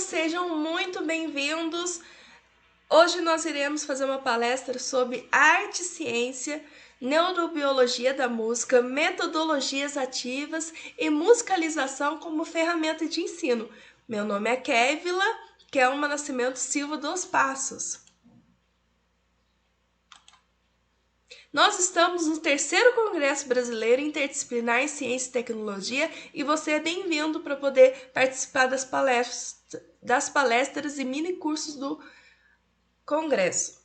sejam muito bem-vindos. Hoje nós iremos fazer uma palestra sobre arte e ciência, neurobiologia da música, metodologias ativas e musicalização como ferramenta de ensino. Meu nome é Kévila, Kelma Nascimento Silva dos Passos. Nós estamos no 3º Congresso Brasileiro Interdisciplinar em Ciência e Tecnologia e você é bem-vindo para poder participar das palestras e mini-cursos do Congresso.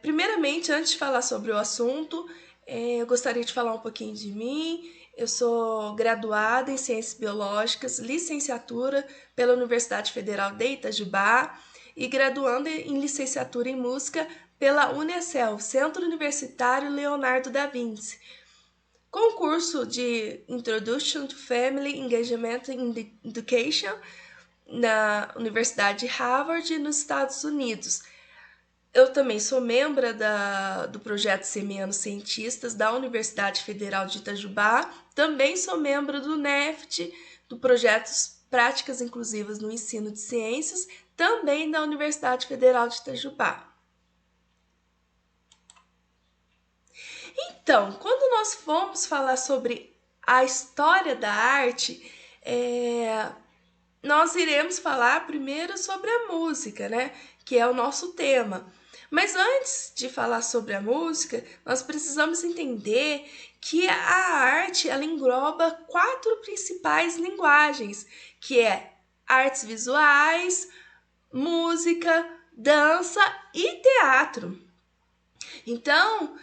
Primeiramente, antes de falar sobre o assunto, eu gostaria de falar um pouquinho de mim. Eu sou graduada em Ciências Biológicas, licenciatura pela Universidade Federal de Itajubá e graduanda em licenciatura em Música pela Unicel, Centro Universitário Leonardo da Vinci. Concurso de Introduction to Family Engagement in Education na Universidade de Harvard, nos Estados Unidos. Eu também sou membro do projeto Semeando Cientistas da Universidade Federal de Itajubá. Também sou membro do NEFT, do projeto Práticas Inclusivas no Ensino de Ciências, também da Universidade Federal de Itajubá. Então, quando nós formos falar sobre a história da arte, nós iremos falar primeiro sobre a música, né? Que é o nosso tema. Mas antes de falar sobre a música, nós precisamos entender que a arte ela engloba 4 principais linguagens, que é artes visuais, música, dança e teatro. Então,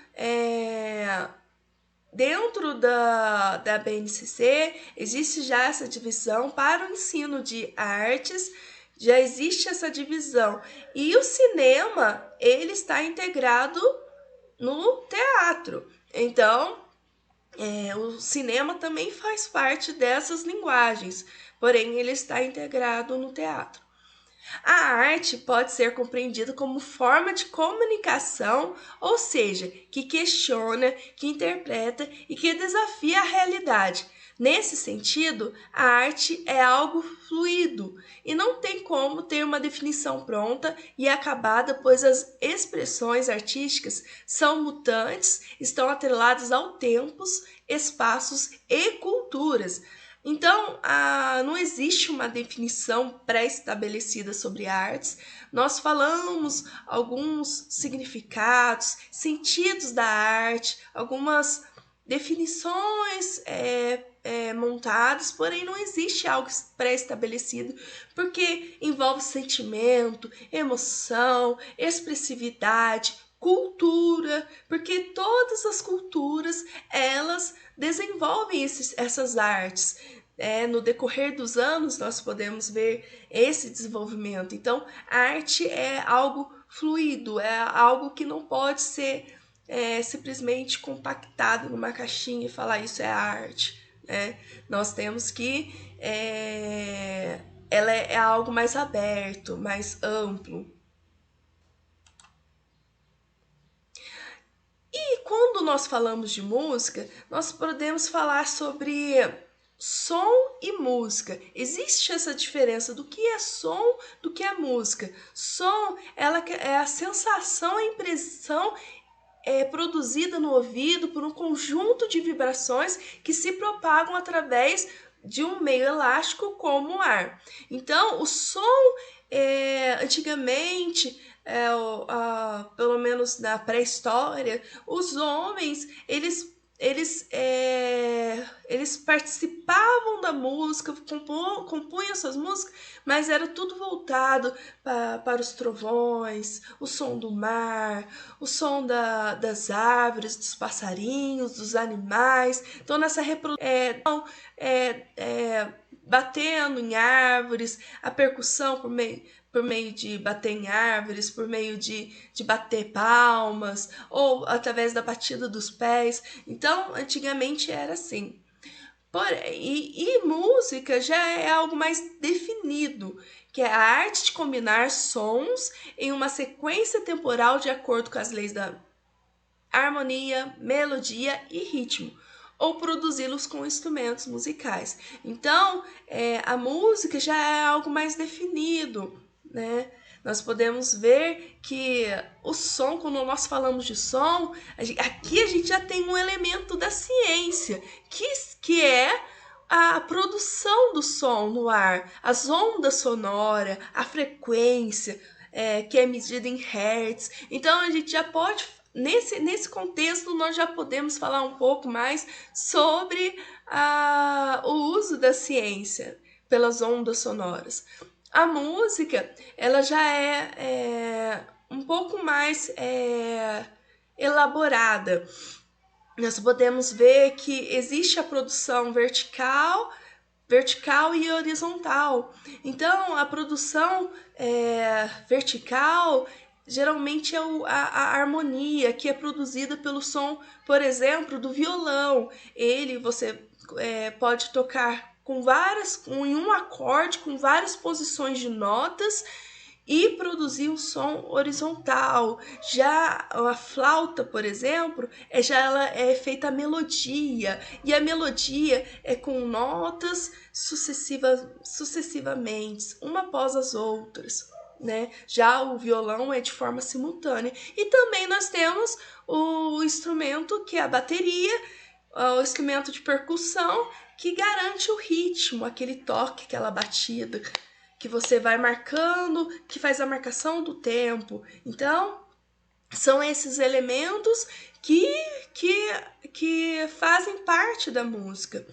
dentro da BNCC, existe já essa divisão para o ensino de artes, já existe essa divisão. E o cinema, ele está integrado no teatro. Então, o cinema também faz parte dessas linguagens, porém ele está integrado no teatro. A arte pode ser compreendida como forma de comunicação, ou seja, que questiona, que interpreta e que desafia a realidade. Nesse sentido, a arte é algo fluido e não tem como ter uma definição pronta e acabada, pois as expressões artísticas são mutantes, estão atreladas ao tempos, espaços e culturas. Então, não existe uma definição pré-estabelecida sobre artes. Nós falamos alguns significados, sentidos da arte, algumas definições montadas, porém não existe algo pré-estabelecido, porque envolve sentimento, emoção, expressividade, cultura, porque todas as culturas, elas desenvolvem essas artes. No decorrer dos anos, nós podemos ver esse desenvolvimento. Então, a arte é algo fluido, é algo que não pode ser simplesmente compactado numa caixinha e falar isso é arte. Nós temos que... ela é algo mais aberto, mais amplo. E quando nós falamos de música, nós podemos falar sobre som e música. Existe essa diferença do que é som, do que é música. Som, ela é a sensação, a impressão produzida no ouvido por um conjunto de vibrações que se propagam através de um meio elástico como o ar. Então, o som, antigamente, pelo menos na pré-história, os homens, eles participavam da música, compunham suas músicas, mas era tudo voltado para os trovões, o som do mar, o som das árvores, dos passarinhos, dos animais. Então, nessa reprodução, batendo em árvores, a percussão por meio de bater em árvores, por meio de bater palmas, ou através da batida dos pés. Então, antigamente era assim. E música já é algo mais definido, que é a arte de combinar sons em uma sequência temporal de acordo com as leis da harmonia, melodia e ritmo. ou produzi-los com instrumentos musicais. Então, a música já é algo mais definido, né? Nós podemos ver que o som, quando nós falamos de som, aqui a gente já tem um elemento da ciência, que é a produção do som no ar, as ondas sonoras, a frequência, que é medida em hertz. Então, a gente já pode, nesse contexto, nós já podemos falar um pouco mais sobre o uso da ciência pelas ondas sonoras. A música, ela já é um pouco mais elaborada. Nós podemos ver que existe a produção vertical e horizontal. Então, a produção vertical geralmente é a harmonia que é produzida pelo som, por exemplo, do violão. Você pode tocar em um acorde com várias posições de notas e produzir um som horizontal. Já a flauta, por exemplo, ela é feita a melodia, e a melodia é com notas sucessivamente, uma após as outras, né? Já o violão é de forma simultânea. E também nós temos o instrumento que é a bateria, o instrumento de percussão, que garante o ritmo, aquele toque, aquela batida que você vai marcando, que faz a marcação do tempo. Então, são esses elementos que fazem parte da música.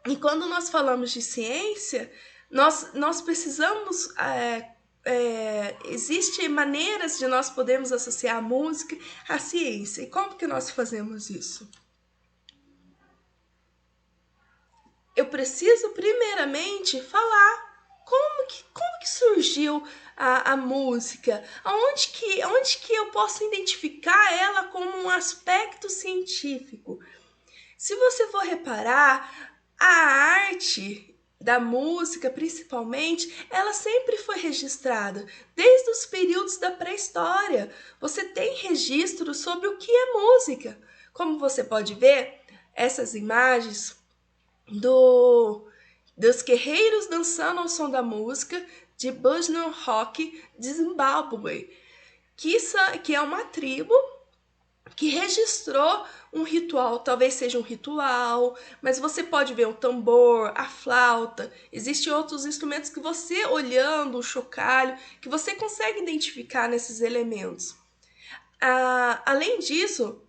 E quando nós falamos de ciência, nós precisamos... existem maneiras de nós podermos associar a música à ciência. E como que nós fazemos isso? Eu preciso, primeiramente, falar como que surgiu a música, onde que eu posso identificar ela como um aspecto científico. Se você for reparar, a arte da música, principalmente, ela sempre foi registrada, desde os períodos da pré-história. Você tem registro sobre o que é música. Como você pode ver, essas imagens dos guerreiros dançando ao som da música de Bushno Rock de Zimbábue, que é uma tribo que registrou um ritual, talvez seja um ritual, mas você pode ver o tambor, a flauta, existem outros instrumentos que você, olhando o chocalho, que você consegue identificar nesses elementos. Além disso,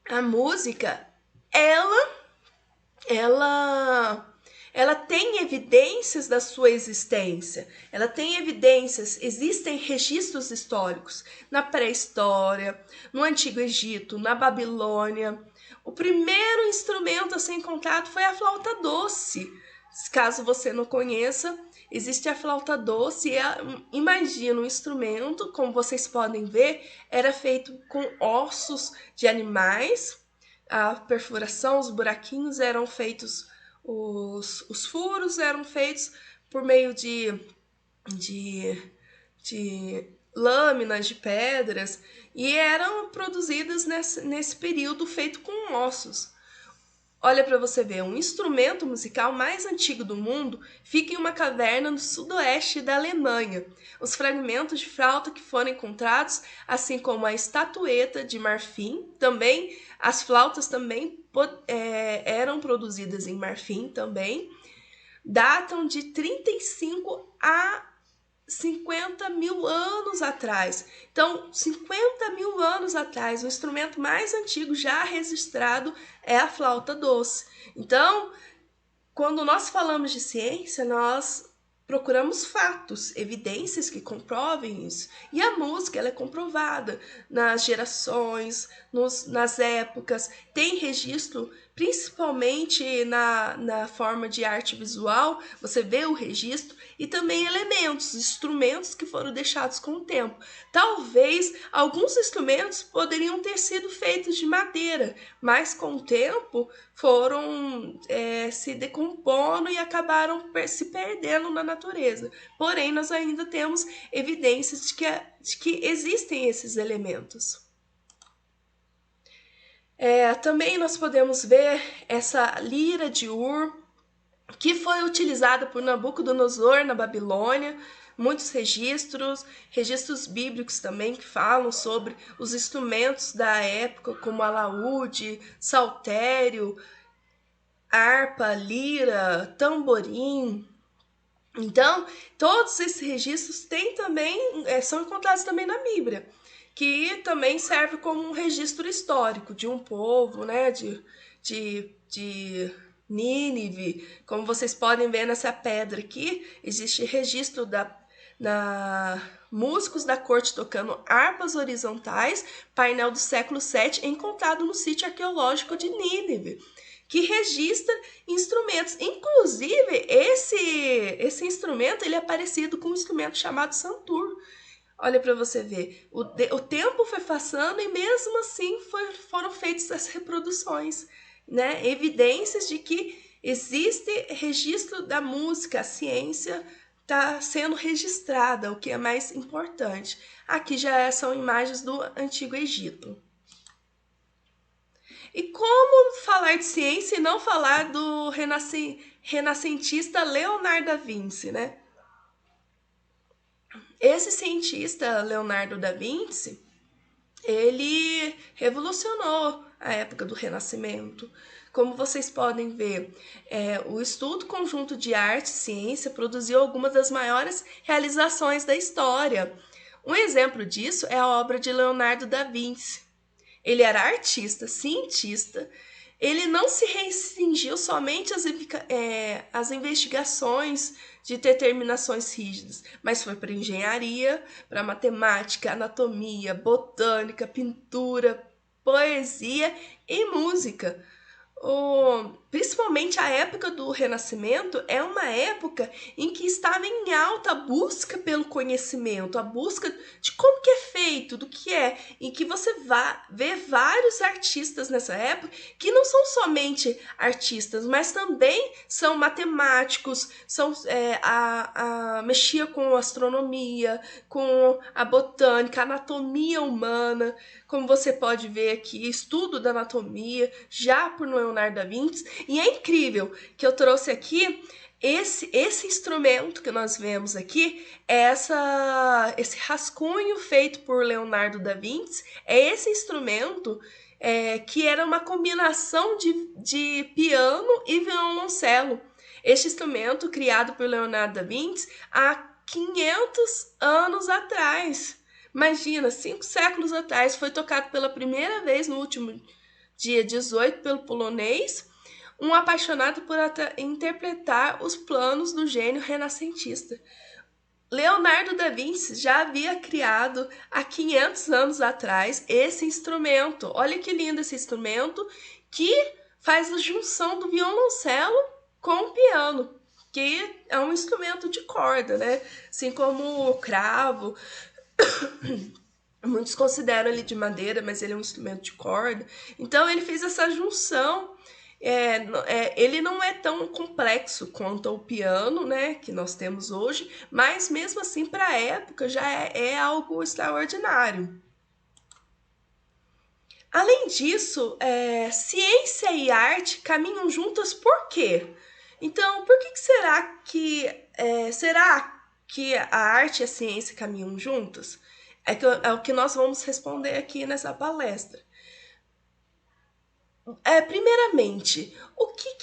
a música, ela tem evidências da sua existência, ela tem evidências, existem registros históricos na pré-história, no Antigo Egito, na Babilônia. O primeiro instrumento a ser encontrado foi a flauta doce. Caso você não conheça, existe a flauta doce. Imagina um instrumento, como vocês podem ver, era feito com ossos de animais. A perfuração, os buraquinhos eram feitos, os furos eram feitos por meio de lâminas de pedras e eram produzidas nesse período feito com ossos. Olha para você ver, um instrumento musical mais antigo do mundo fica em uma caverna no sudoeste da Alemanha. Os fragmentos de flauta que foram encontrados, assim como a estatueta de marfim, também as flautas também eram produzidas em marfim também, datam de 35 a 50 mil anos atrás. Então, 50 mil anos atrás, o instrumento mais antigo já registrado é a flauta doce. Então, quando nós falamos de ciência, nós procuramos fatos, evidências que comprovem isso. E a música, ela é comprovada nas gerações, nas épocas, tem registro, principalmente na forma de arte visual, você vê o registro, e também elementos, instrumentos que foram deixados com o tempo. Talvez alguns instrumentos poderiam ter sido feitos de madeira, mas com o tempo foram se decompondo e acabaram se perdendo na natureza. Porém, nós ainda temos evidências de que existem esses elementos. Também nós podemos ver essa lira de Ur, que foi utilizada por Nabucodonosor na Babilônia. Muitos registros bíblicos também que falam sobre os instrumentos da época, como alaúde, saltério, harpa, lira, tamborim. Então, todos esses registros são encontrados também na Bíblia, que também serve como um registro histórico de um povo, né, de Nínive. Como vocês podem ver nessa pedra aqui, existe registro na músicos da corte tocando harpas horizontais, painel do século VII, encontrado no sítio arqueológico de Nínive, que registra instrumentos. Inclusive, esse instrumento ele é parecido com um instrumento chamado santur. Olha para você ver, o tempo foi passando e mesmo assim foram feitas as reproduções, né? Evidências de que existe registro da música, a ciência está sendo registrada, o que é mais importante. Aqui já são imagens do Antigo Egito. E como falar de ciência e não falar do renascentista Leonardo da Vinci, né? Esse cientista, Leonardo da Vinci, ele revolucionou a época do Renascimento. Como vocês podem ver, o estudo conjunto de arte e ciência produziu algumas das maiores realizações da história. Um exemplo disso é a obra de Leonardo da Vinci. Ele era artista, cientista. Ele não se restringiu somente às investigações de determinações rígidas, mas foi para engenharia, para matemática, anatomia, botânica, pintura, poesia e música. Principalmente a época do Renascimento é uma época em que estava em alta a busca pelo conhecimento, a busca de como que é feito, do que é, em que você vê vários artistas nessa época que não são somente artistas, mas também são matemáticos, mexia com astronomia, com a botânica, a anatomia humana, como você pode ver aqui, estudo da anatomia, já por Leonardo da Vinci. E é incrível que eu trouxe aqui esse instrumento que nós vemos aqui, esse rascunho feito por Leonardo da Vinci, é esse instrumento que era uma combinação de piano e violoncelo. Este instrumento, criado por Leonardo da Vinci há 500 anos atrás. Imagina, 5 séculos atrás, foi tocado pela primeira vez no último dia 18 pelo polonês, um apaixonado por interpretar os planos do gênio renascentista. Leonardo da Vinci já havia criado há 500 anos atrás esse instrumento. Olha que lindo esse instrumento que faz a junção do violoncelo com o piano, que é um instrumento de corda, né? Assim como o cravo. Muitos consideram ele de madeira, mas ele é um instrumento de corda. Então ele fez essa junção. Ele não é tão complexo quanto o piano, né, que nós temos hoje, mas mesmo assim para a época já é algo extraordinário. Além disso, ciência e arte caminham juntas por quê? Então, por que será que a arte e a ciência caminham juntas? É o que nós vamos responder aqui nessa palestra. Primeiramente, o que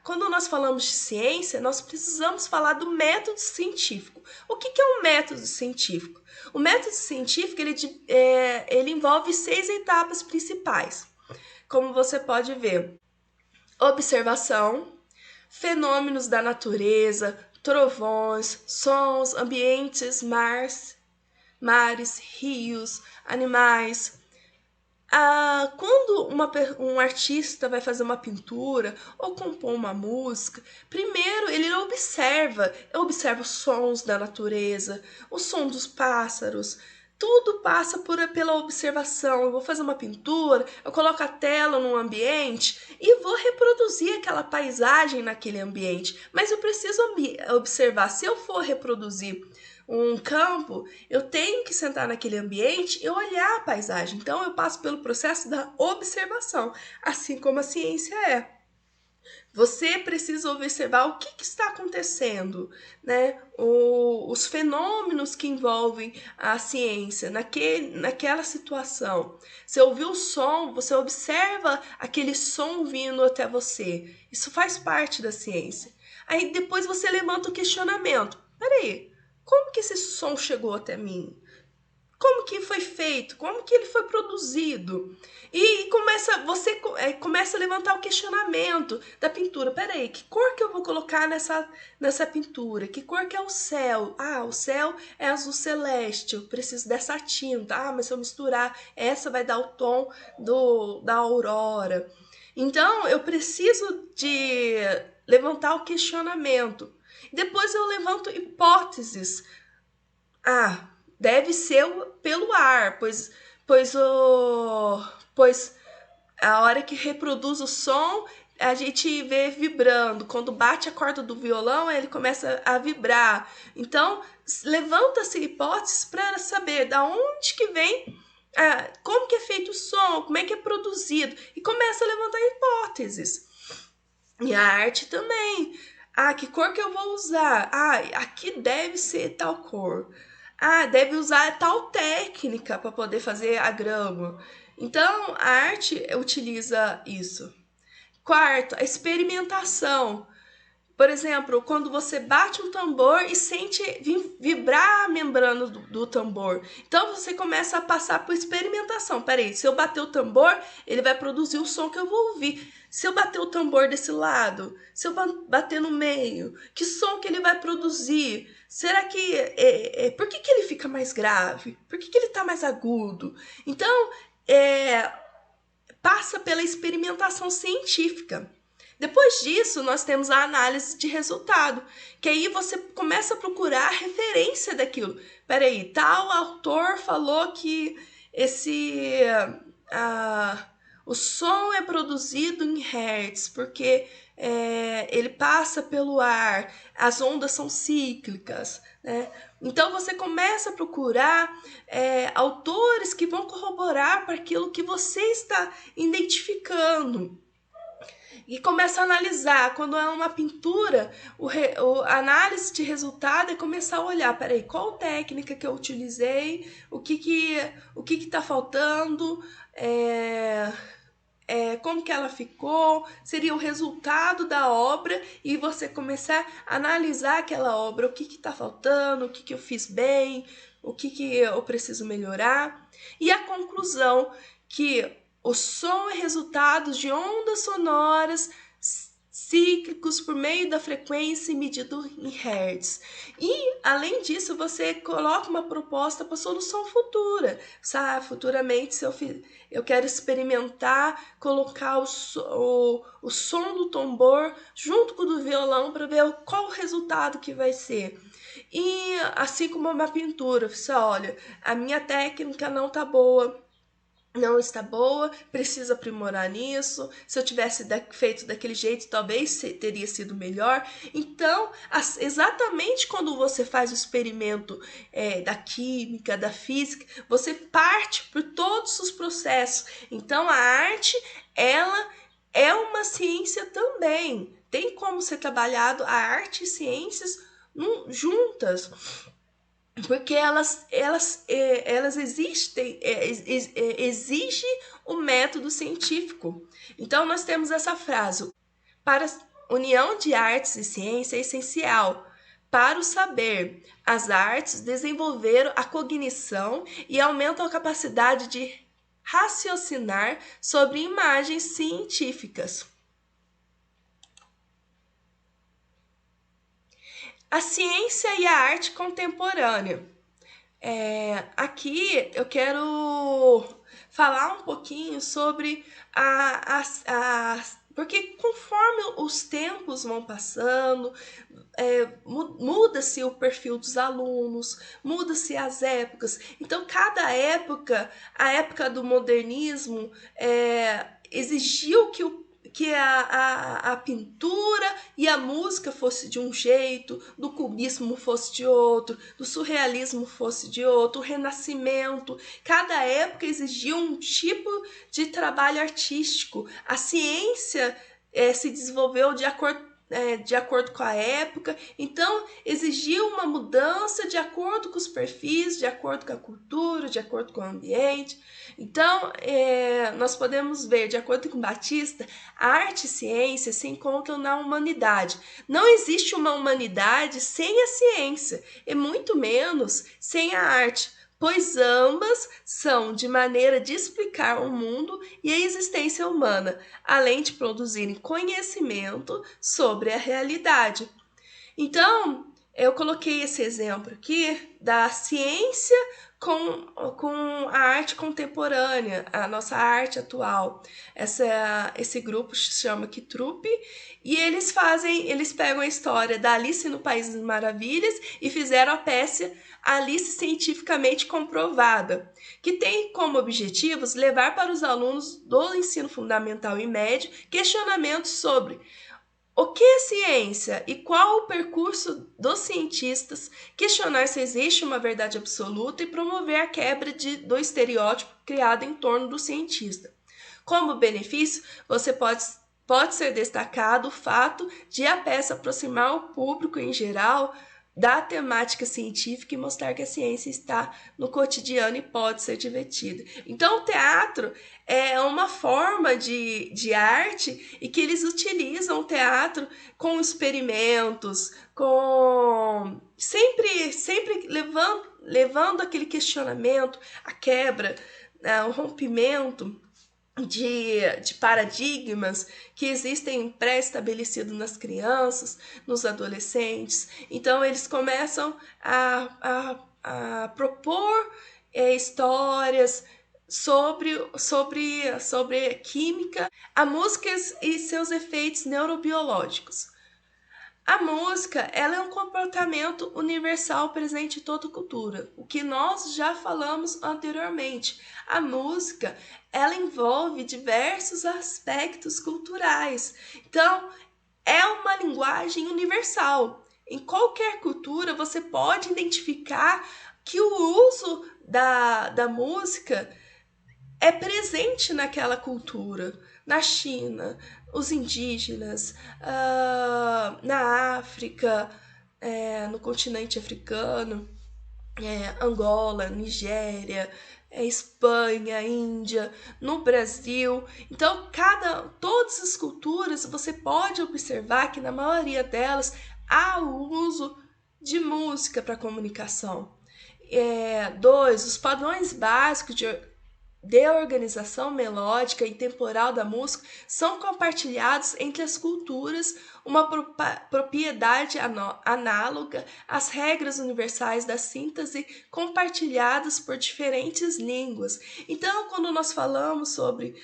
quando nós falamos de ciência, nós precisamos falar do método científico. O que é um método científico? O método científico ele envolve 6 etapas principais. Como você pode ver, observação, fenômenos da natureza, trovões, sons, ambientes, mares, rios, animais. Quando um artista vai fazer uma pintura ou compor uma música, primeiro ele observa os sons da natureza, o som dos pássaros. Tudo passa pela observação. Eu vou fazer uma pintura, eu coloco a tela num ambiente e vou reproduzir aquela paisagem naquele ambiente. Mas eu preciso observar. Se eu for reproduzir um campo, eu tenho que sentar naquele ambiente e olhar a paisagem. Então, eu passo pelo processo da observação, assim como a ciência é. Você precisa observar o que está acontecendo, né? Os fenômenos que envolvem a ciência naquela situação. Você ouviu o som, você observa aquele som vindo até você. Isso faz parte da ciência. Aí depois você levanta o questionamento. Peraí, como que esse som chegou até mim? Como que foi feito? Como que ele foi produzido? E começa a levantar o questionamento da pintura. Peraí, que cor que eu vou colocar nessa pintura? Que cor que é o céu? Ah, o céu é azul celeste, eu preciso dessa tinta. Ah, mas se eu misturar, essa vai dar o tom da aurora. Então, eu preciso de levantar o questionamento. Depois eu levanto hipóteses. Ah, deve ser pelo ar, pois a hora que reproduz o som, a gente vê vibrando. Quando bate a corda do violão, ele começa a vibrar. Então, levanta-se hipóteses para saber da onde que vem, como que é feito o som, como é que é produzido. E começa a levantar hipóteses. E a arte também. Ah, que cor que eu vou usar? Ah, aqui deve ser tal cor. Ah, deve usar tal técnica para poder fazer a grama. Então, a arte utiliza isso. Quarto, a experimentação. Por exemplo, quando você bate um tambor e sente vibrar a membrana do tambor. Então você começa a passar por experimentação. Peraí, se eu bater o tambor, ele vai produzir o som que eu vou ouvir. Se eu bater o tambor desse lado, se eu bater no meio, que som que ele vai produzir? Será que... por que ele fica mais grave? Por que ele está mais agudo? Então, passa pela experimentação científica. Depois disso, nós temos a análise de resultado, que aí você começa a procurar a referência daquilo. Peraí, tal autor falou que o som é produzido em hertz, porque ele passa pelo ar, as ondas são cíclicas, né? Então você começa a procurar autores que vão corroborar para aquilo que você está identificando. E começa a analisar. Quando é uma pintura, a análise de resultado é começar a olhar, peraí, qual técnica que eu utilizei, o que está faltando, como que ela ficou, seria o resultado da obra, e você começar a analisar aquela obra, o que está faltando, o que eu fiz bem, o que eu preciso melhorar. E a conclusão, que o som é resultado de ondas sonoras cíclicos por meio da frequência medido em hertz. E, além disso, você coloca uma proposta para solução futura. Sabe, futuramente, se eu quero experimentar, colocar o som do tambor junto com o do violão para ver qual o resultado que vai ser. E, assim como uma pintura, você olha, a minha técnica não está boa, não está boa, preciso aprimorar nisso. Se eu tivesse feito daquele jeito, talvez teria sido melhor. Então, exatamente quando você faz o experimento da química, da física, você parte por todos os processos. Então, a arte, ela é uma ciência também. Tem como ser trabalhado a arte e ciências juntas, porque elas existem, exige o método científico. Então, nós temos essa frase: para a união de artes e ciência é essencial. Para o saber, as artes desenvolveram a cognição e aumentam a capacidade de raciocinar sobre imagens científicas. A ciência e a arte contemporânea. Aqui eu quero falar um pouquinho sobre porque conforme os tempos vão passando, muda-se o perfil dos alunos, muda-se as épocas. Então, cada época, a época do modernismo, exigiu que a pintura e a música fosse de um jeito, do cubismo fosse de outro, do surrealismo fosse de outro, o renascimento. Cada época exigia um tipo de trabalho artístico. A ciência se desenvolveu de acordo com a época, então exigia uma mudança de acordo com os perfis, de acordo com a cultura, de acordo com o ambiente. Então, nós podemos ver, de acordo com Batista, a arte e ciência se encontram na humanidade. Não existe uma humanidade sem a ciência, e muito menos sem a arte, pois ambas são de maneira de explicar o mundo e a existência humana, além de produzirem conhecimento sobre a realidade. Então, eu coloquei esse exemplo aqui da ciência com a arte contemporânea, a nossa arte atual. Esse grupo se chama Kitrup, e eles pegam a história da Alice no País das Maravilhas e fizeram a peça Alice Cientificamente Comprovada, que tem como objetivos levar para os alunos do ensino fundamental e médio questionamentos sobre o que é ciência e qual o percurso dos cientistas, questionar se existe uma verdade absoluta e promover a quebra do estereótipo criado em torno do cientista. Como benefício, pode ser destacado o fato de a peça aproximar o público em geral da temática científica e mostrar que a ciência está no cotidiano e pode ser divertida. Então, o teatro é uma forma de arte e que eles utilizam o teatro com experimentos, com sempre levando aquele questionamento, a quebra, o rompimento de paradigmas que existem pré-estabelecidos nas crianças, nos adolescentes. Então, eles começam a propor histórias sobre química, a música e seus efeitos neurobiológicos. A música, ela é um comportamento universal presente em toda cultura, o que nós já falamos anteriormente. A música, ela envolve diversos aspectos culturais. Então, é uma linguagem universal. Em qualquer cultura, você pode identificar que o uso da música é presente naquela cultura. Na China, os indígenas, na África, no continente africano, Angola, Nigéria, Espanha, Índia, no Brasil. Então, todas as culturas, você pode observar que na maioria delas há o uso de música para comunicação. 2. Os padrões básicos de organização melódica e temporal da música são compartilhados entre as culturas, uma propriedade análoga às regras universais da síntese compartilhadas por diferentes línguas. Então, quando nós falamos sobre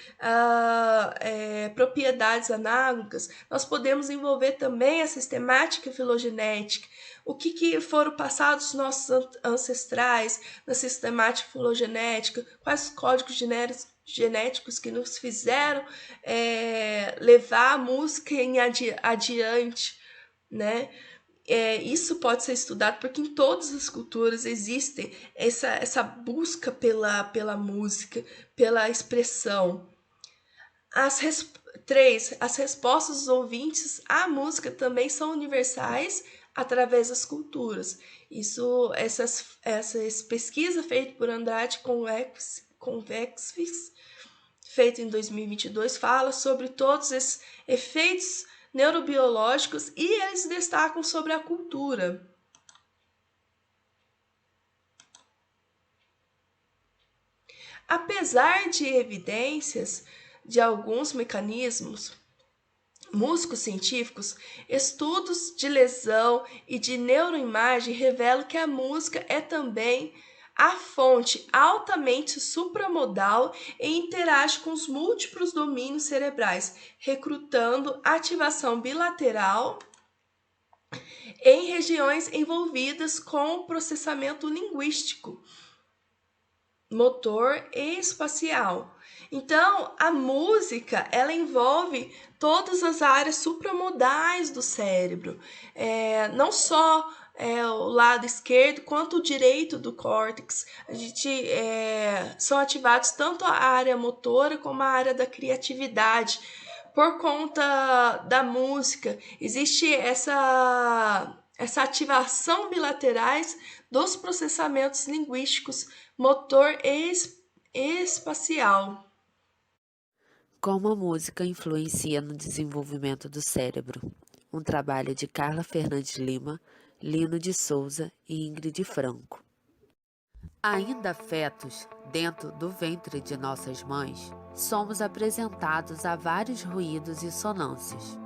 propriedades análogas, nós podemos envolver também a sistemática filogenética, o que foram passados os nossos ancestrais na sistemática filogenética, quais os códigos genéticos que nos fizeram levar a música adiante, né? Isso pode ser estudado porque em todas as culturas existem essa busca pela música, pela expressão. 3. As respostas dos ouvintes à música também são universais através das culturas. Essas pesquisas feitas por Andrade Convexis, feita em 2022, fala sobre todos esses efeitos neurobiológicos e eles destacam sobre a cultura. Apesar de evidências de alguns mecanismos músicos científicos, estudos de lesão e de neuroimagem revelam que a música é também a fonte altamente supramodal e interage com os múltiplos domínios cerebrais, recrutando ativação bilateral em regiões envolvidas com o processamento linguístico, motor e espacial. Então, a música, ela envolve todas as áreas supramodais do cérebro, não só o lado esquerdo quanto o direito do córtex. São ativados tanto a área motora como a área da criatividade. Por conta da música, existe essa ativação bilaterais dos processamentos linguísticos, motor e espacial. Como a música influencia no desenvolvimento do cérebro. Um trabalho de Carla Fernandes Lima, Lino de Souza e Ingrid Franco. Ainda fetos, dentro do ventre de nossas mães, somos apresentados a vários ruídos e sonâncias.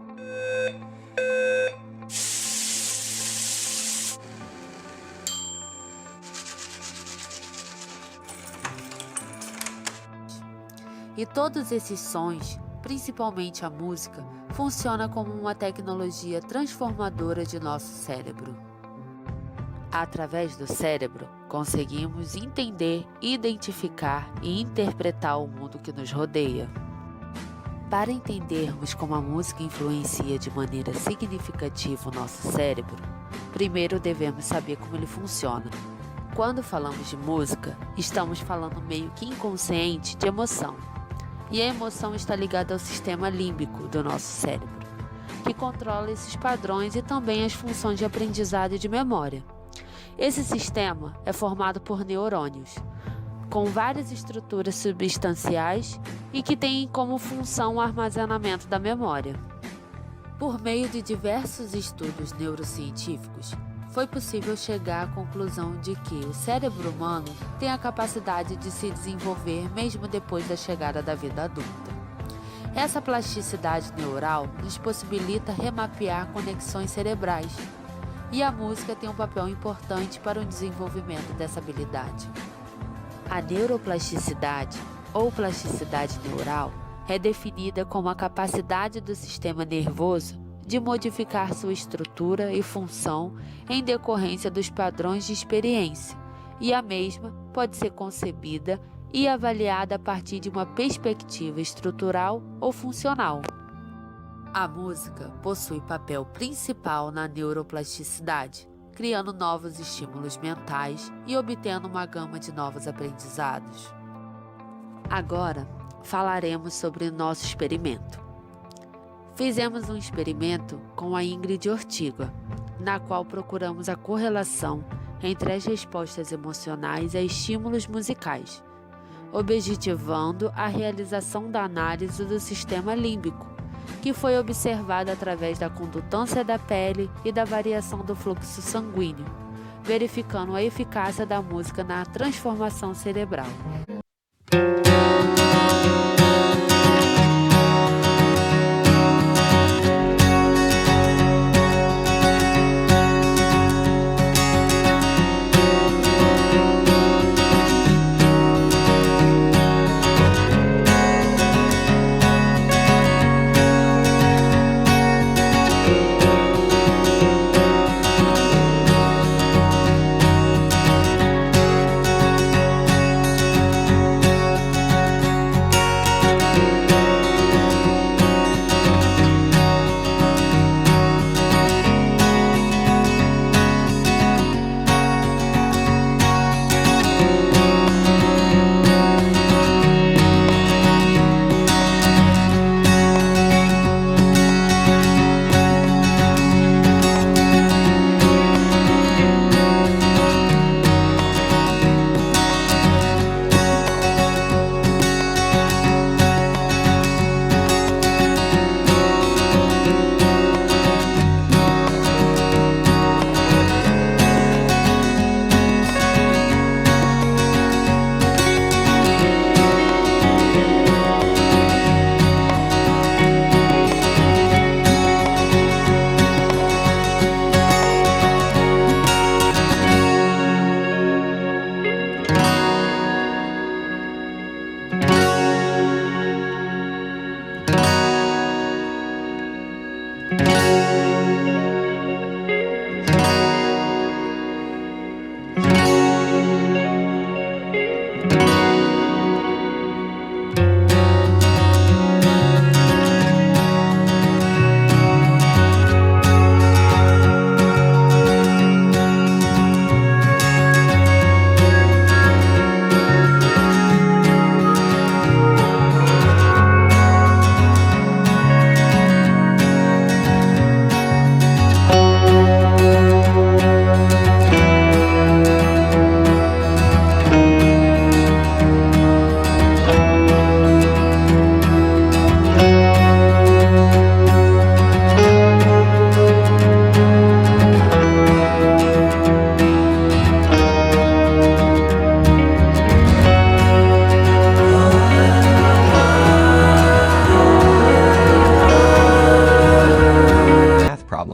E todos esses sons, principalmente a música, funciona como uma tecnologia transformadora de nosso cérebro. Através do cérebro, conseguimos entender, identificar e interpretar o mundo que nos rodeia. Para entendermos como a música influencia de maneira significativa o nosso cérebro, primeiro devemos saber como ele funciona. Quando falamos de música, estamos falando meio que inconsciente de emoção. E a emoção está ligada ao sistema límbico do nosso cérebro, que controla esses padrões e também as funções de aprendizado e de memória. Esse sistema é formado por neurônios, com várias estruturas substanciais e que têm como função o armazenamento da memória. Por meio de diversos estudos neurocientíficos, foi possível chegar à conclusão de que o cérebro humano tem a capacidade de se desenvolver mesmo depois da chegada da vida adulta. Essa plasticidade neural nos possibilita remapear conexões cerebrais, e a música tem um papel importante para o desenvolvimento dessa habilidade. A neuroplasticidade, ou plasticidade neural, é definida como a capacidade do sistema nervoso de modificar sua estrutura e função em decorrência dos padrões de experiência, e a mesma pode ser concebida e avaliada a partir de uma perspectiva estrutural ou funcional. A música possui papel principal na neuroplasticidade, criando novos estímulos mentais e obtendo uma gama de novos aprendizados. Agora, falaremos sobre o nosso experimento. Fizemos um experimento com a Ingrid Ortiga, na qual procuramos a correlação entre as respostas emocionais a estímulos musicais, objetivando a realização da análise do sistema límbico, que foi observada através da condutância da pele e da variação do fluxo sanguíneo, verificando a eficácia da música na transformação cerebral.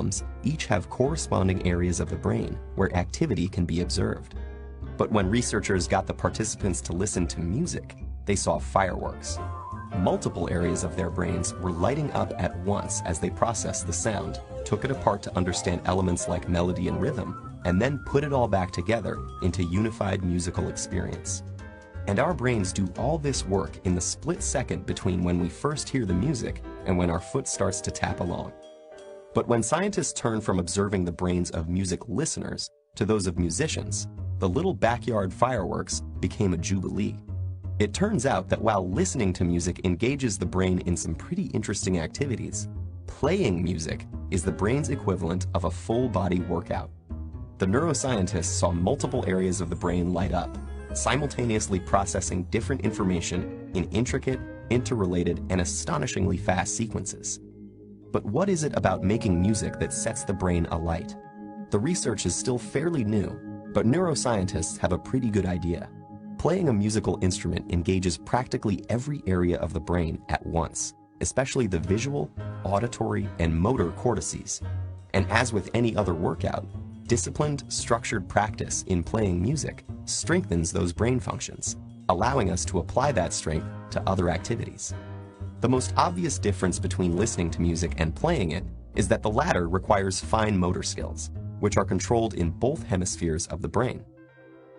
rhythms each have corresponding areas of the brain where activity can be observed. But when researchers got the participants to listen to music, they saw fireworks. Multiple areas of their brains were lighting up at once as they processed the sound, took it apart to understand elements like melody and rhythm, and then put it all back together into unified musical experience. And our brains do all this work in the split second between when we first hear the music and when our foot starts to tap along. But when scientists turn from observing the brains of music listeners to those of musicians, the little backyard fireworks became a jubilee. It turns out that while listening to music engages the brain in some pretty interesting activities, playing music is the brain's equivalent of a full-body workout. The neuroscientists saw multiple areas of the brain light up, simultaneously processing different information in intricate, interrelated, and astonishingly fast sequences. But what is it about making music that sets the brain alight? The research is still fairly new, but neuroscientists have a pretty good idea. Playing a musical instrument engages practically every area of the brain at once, especially the visual, auditory, and motor cortices. And as with any other workout, disciplined, structured practice in playing music strengthens those brain functions, allowing us to apply that strength to other activities. The most obvious difference between listening to music and playing it is that the latter requires fine motor skills, which are controlled in both hemispheres of the brain.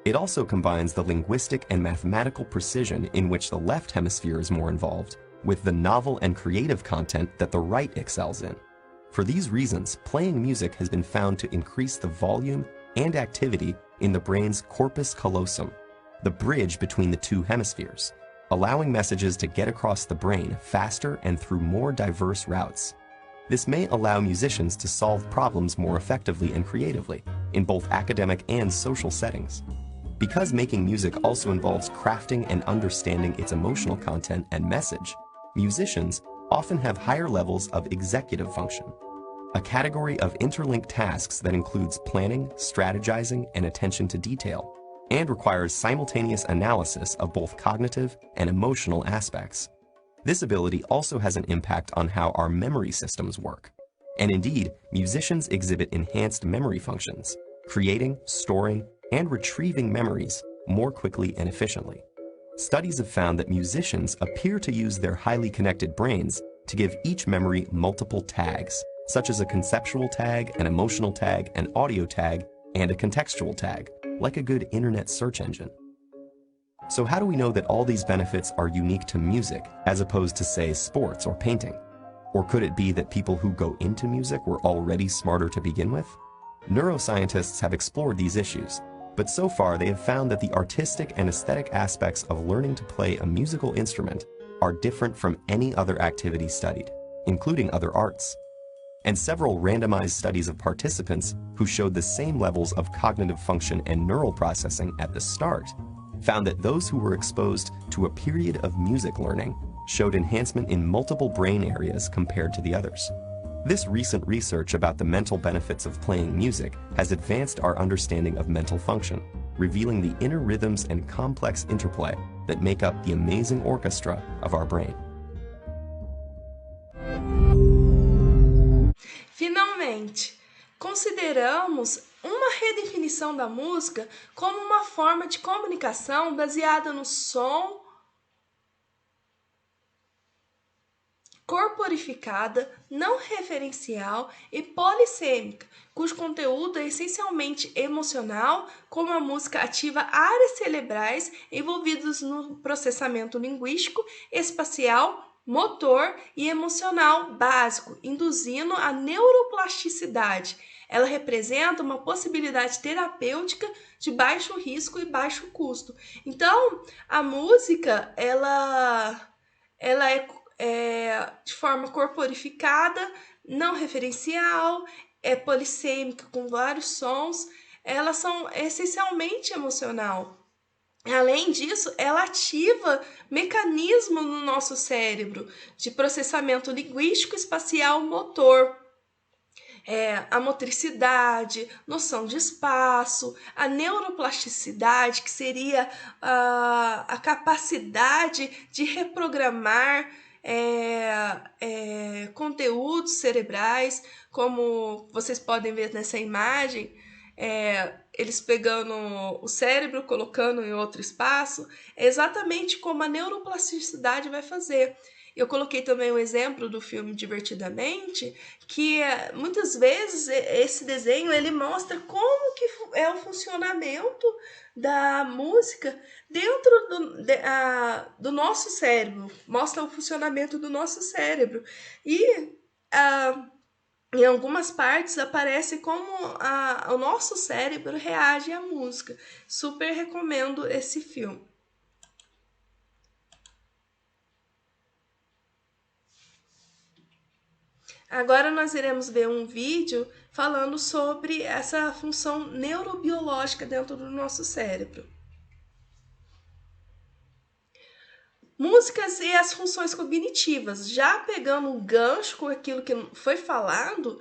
It also combines the linguistic and mathematical precision in which the left hemisphere is more involved, with the novel and creative content that the right excels in. For these reasons, playing music has been found to increase the volume and activity in the brain's corpus callosum, the bridge between the two hemispheres, allowing messages to get across the brain faster and through more diverse routes. This may allow musicians to solve problems more effectively and creatively in both academic and social settings. Because making music also involves crafting and understanding its emotional content and message, musicians often have higher levels of executive function, a category of interlinked tasks that includes planning, strategizing, and attention to detail, and requires simultaneous analysis of both cognitive and emotional aspects. This ability also has an impact on how our memory systems work. And indeed, musicians exhibit enhanced memory functions, creating, storing, and retrieving memories more quickly and efficiently. Studies have found that musicians appear to use their highly connected brains to give each memory multiple tags, such as a conceptual tag, an emotional tag, an audio tag, and a contextual tag, like a good internet search engine. So how do we know that all these benefits are unique to music as opposed to, say, sports or painting? Or could it be that people who go into music were already smarter to begin with? Neuroscientists have explored these issues, but so far they have found that the artistic and aesthetic aspects of learning to play a musical instrument are different from any other activity studied, including other arts. And several randomized studies of participants who showed the same levels of cognitive function and neural processing at the start found that those who were exposed to a period of music learning showed enhancement in multiple brain areas compared to the others. This recent research about the mental benefits of playing music has advanced our understanding of mental function, revealing the inner rhythms and complex interplay that make up the amazing orchestra of our brain. Finalmente, consideramos uma redefinição da música como uma forma de comunicação baseada no som, corporificada, não referencial e polissêmica, cujo conteúdo é essencialmente emocional, como a música ativa áreas cerebrais envolvidas no processamento linguístico, espacial, motor e emocional básico, induzindo a neuroplasticidade. Ela representa uma possibilidade terapêutica de baixo risco e baixo custo. Então, a música, ela é de forma corporificada, não referencial, é polissêmica com vários sons, elas são essencialmente emocional. Além disso, ela ativa mecanismos no nosso cérebro de processamento linguístico, espacial, motor. A motricidade, noção de espaço, a neuroplasticidade, que seria a capacidade de reprogramar conteúdos cerebrais, como vocês podem ver nessa imagem, eles pegando o cérebro, colocando em outro espaço, é exatamente como a neuroplasticidade vai fazer. Eu coloquei também um exemplo do filme Divertidamente, que muitas vezes esse desenho ele mostra como que é o funcionamento da música dentro do nosso cérebro, mostra o funcionamento do nosso cérebro. E em algumas partes aparece como o nosso cérebro reage à música. Super recomendo esse filme. Agora nós iremos ver um vídeo falando sobre essa função neurobiológica dentro do nosso cérebro. Músicas e as funções cognitivas. Já pegando um gancho com aquilo que foi falado,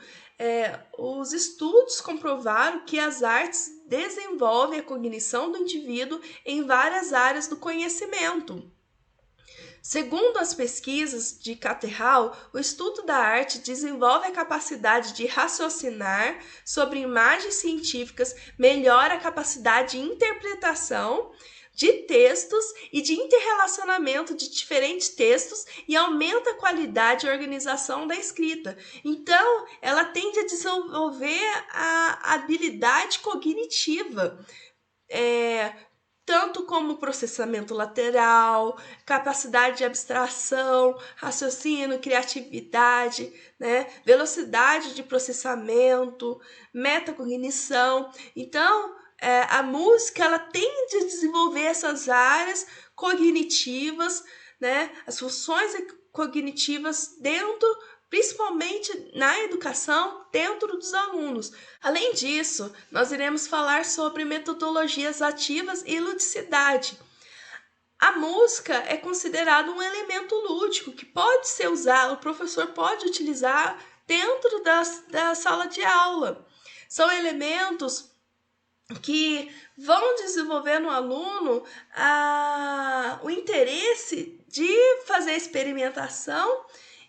os estudos comprovaram que as artes desenvolvem a cognição do indivíduo em várias áreas do conhecimento. Segundo as pesquisas de Caterhall, o estudo da arte desenvolve a capacidade de raciocinar sobre imagens científicas, melhora a capacidade de interpretação de textos e de interrelacionamento de diferentes textos e aumenta a qualidade e organização da escrita. Então, ela tende a desenvolver a habilidade cognitiva, tanto como processamento lateral, capacidade de abstração, raciocínio, criatividade, velocidade de processamento, metacognição. Então, a música ela tende a desenvolver essas áreas cognitivas, as funções cognitivas principalmente na educação, dentro dos alunos. Além disso, nós iremos falar sobre metodologias ativas e ludicidade. A música é considerada um elemento lúdico que pode ser usado, o professor pode utilizar dentro da sala de aula. São elementos que vão desenvolver no aluno o interesse de fazer experimentação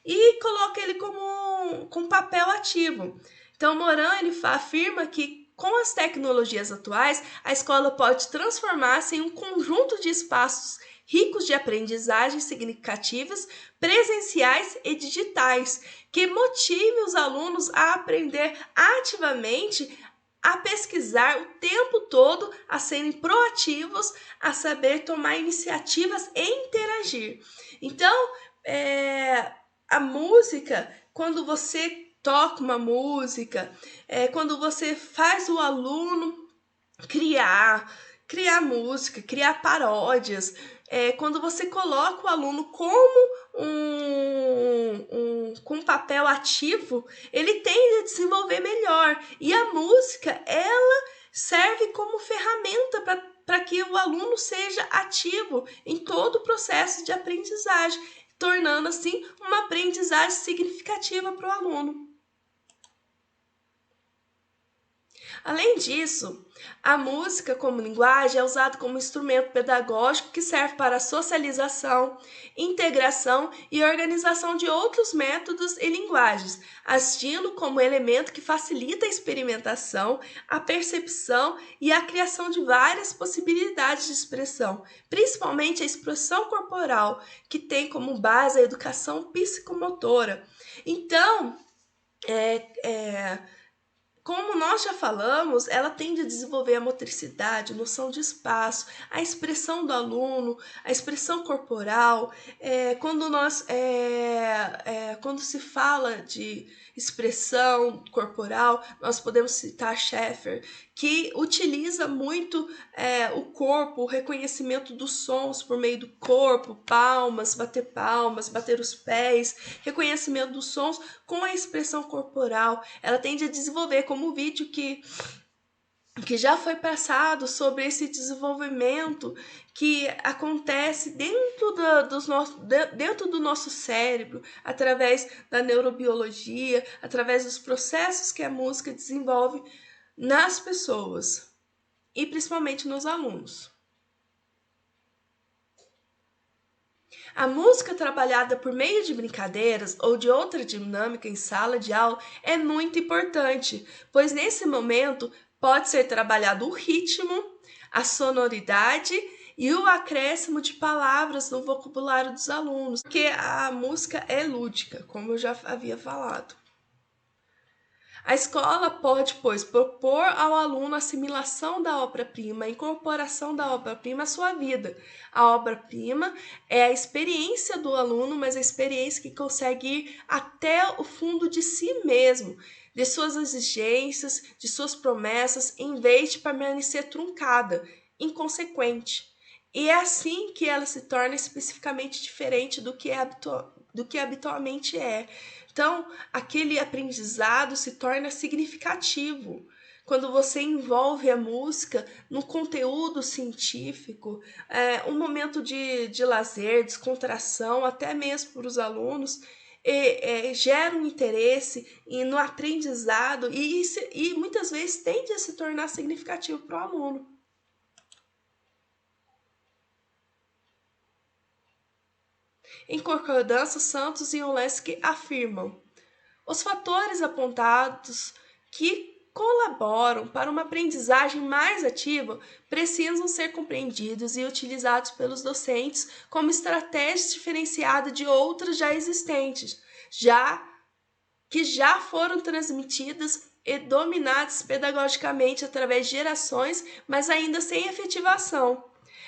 e coloca ele com papel ativo. Então, Morin ele afirma que com as tecnologias atuais, a escola pode transformar-se em um conjunto de espaços ricos de aprendizagens significativas, presenciais e digitais, que motive os alunos a aprender ativamente, a pesquisar o tempo todo, a serem proativos, a saber tomar iniciativas e interagir. Então, a música, quando você toca uma música, quando você faz o aluno criar música, criar paródias, quando você coloca o aluno como com papel ativo, ele tende a desenvolver melhor. E a música, ela serve como ferramenta para que o aluno seja ativo em todo o processo de aprendizagem, tornando assim uma aprendizagem significativa para o aluno. Além disso, a música como linguagem é usada como instrumento pedagógico que serve para a socialização, integração e organização de outros métodos e linguagens, agindo como elemento que facilita a experimentação, a percepção e a criação de várias possibilidades de expressão, principalmente a expressão corporal, que tem como base a educação psicomotora. Então, como nós já falamos, ela tende a desenvolver a motricidade, noção de espaço, a expressão do aluno, a expressão corporal. Quando se fala de expressão corporal, nós podemos citar Schaeffer, que utiliza muito o corpo, o reconhecimento dos sons por meio do corpo, palmas, bater os pés, reconhecimento dos sons com a expressão corporal. Ela tende a desenvolver, como o vídeo que já foi passado sobre esse desenvolvimento que acontece dentro do nosso cérebro, através da neurobiologia, através dos processos que a música desenvolve nas pessoas e principalmente nos alunos. A música trabalhada por meio de brincadeiras ou de outra dinâmica em sala de aula é muito importante, pois nesse momento pode ser trabalhado o ritmo, a sonoridade e o acréscimo de palavras no vocabulário dos alunos, porque a música é lúdica, como eu já havia falado. A escola pode, pois, propor ao aluno a assimilação da obra-prima, a incorporação da obra-prima à sua vida. A obra-prima é a experiência do aluno, mas a experiência que consegue ir até o fundo de si mesmo, de suas exigências, de suas promessas, em vez de permanecer truncada, inconsequente. E é assim que ela se torna especificamente diferente do que habitualmente é. Então, aquele aprendizado se torna significativo quando você envolve a música no conteúdo científico, um momento de lazer, descontração, até mesmo para os alunos, gera um interesse no aprendizado e muitas vezes tende a se tornar significativo para o aluno. Em concordância, Santos e Oleski afirmam: os fatores apontados que colaboram para uma aprendizagem mais ativa precisam ser compreendidos e utilizados pelos docentes como estratégias diferenciadas de outras já existentes, que já foram transmitidas e dominadas pedagogicamente através de gerações, mas ainda sem efetivação.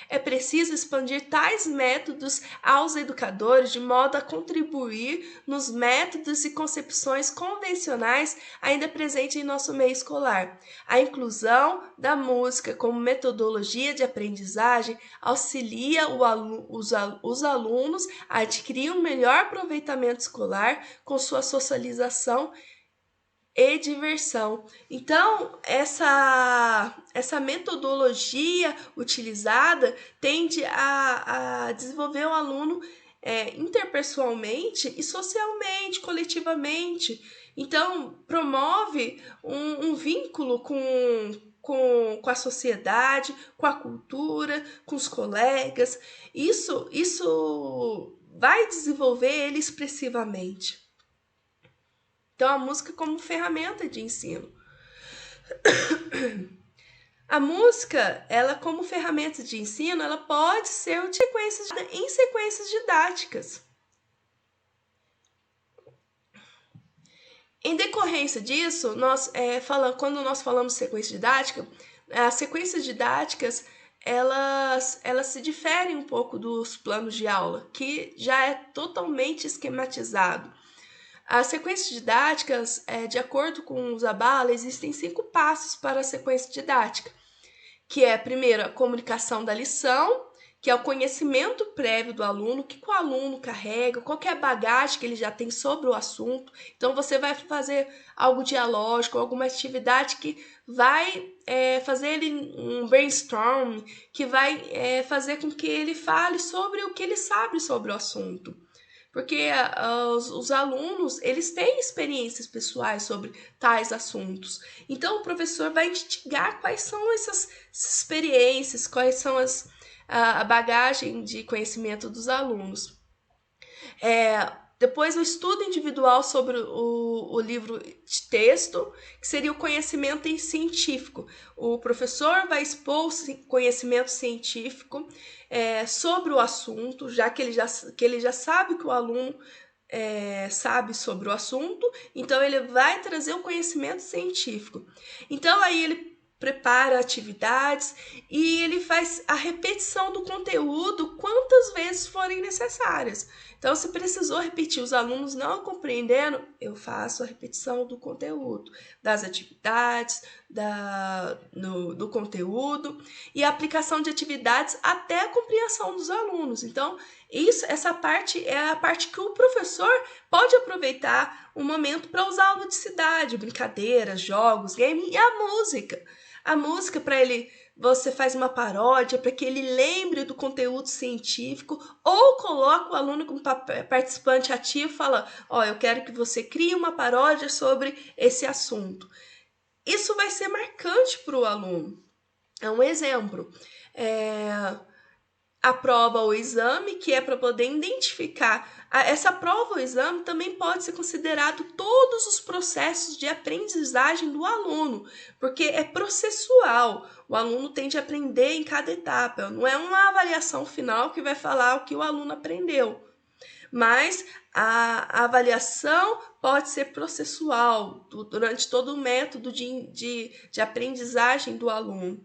É preciso expandir tais métodos aos educadores de modo a contribuir nos métodos e concepções convencionais ainda presentes em nosso meio escolar. A inclusão da música como metodologia de aprendizagem auxilia os alunos a adquirir um melhor aproveitamento escolar com sua socialização e diversão. Então, essa metodologia utilizada tende a desenvolver o aluno interpessoalmente e socialmente, coletivamente. Então, promove um vínculo com a sociedade, com a cultura, com os colegas. Isso vai desenvolver ele expressivamente. Então, a música como ferramenta de ensino. A música, ela como ferramenta de ensino, ela pode ser utilizada em sequências didáticas. Em decorrência disso, quando nós falamos de sequência didática, as sequências didáticas elas se diferem um pouco dos planos de aula, que já é totalmente esquematizado. As sequências didáticas, de acordo com o Zabala, existem 5 passos para a sequência didática, que é, primeiro, a comunicação da lição, que é o conhecimento prévio do aluno, o que o aluno carrega, qual que é a bagagem que ele já tem sobre o assunto. Então, você vai fazer algo dialógico, alguma atividade que vai fazer ele um brainstorm, que vai fazer com que ele fale sobre o que ele sabe sobre o assunto. Porque os alunos, eles têm experiências pessoais sobre tais assuntos. Então, o professor vai investigar quais são essas experiências, quais são a bagagem de conhecimento dos alunos. Depois, o estudo individual sobre o livro de texto, que seria o conhecimento científico. O professor vai expor o conhecimento científico sobre o assunto, já que ele já sabe que o aluno sabe sobre o assunto, então ele vai trazer o conhecimento científico. Então, aí ele prepara atividades e ele faz a repetição do conteúdo quantas vezes forem necessárias. Então, se precisou repetir, os alunos não compreenderam, eu faço a repetição do conteúdo, das atividades, do conteúdo e a aplicação de atividades até a compreensão dos alunos. Então, essa parte é a parte que o professor pode aproveitar um momento para usar a ludicidade, brincadeiras, jogos, game e a música. A música, você faz uma paródia para que ele lembre do conteúdo científico ou coloca o aluno como participante ativo e fala, eu quero que você crie uma paródia sobre esse assunto. Isso vai ser marcante para o aluno. É um exemplo. a prova ou exame, que é para poder identificar. Essa prova ou exame também pode ser considerado todos os processos de aprendizagem do aluno, porque é processual. O aluno tem de aprender em cada etapa, não é uma avaliação final que vai falar o que o aluno aprendeu. Mas a avaliação pode ser processual durante todo o método de aprendizagem do aluno.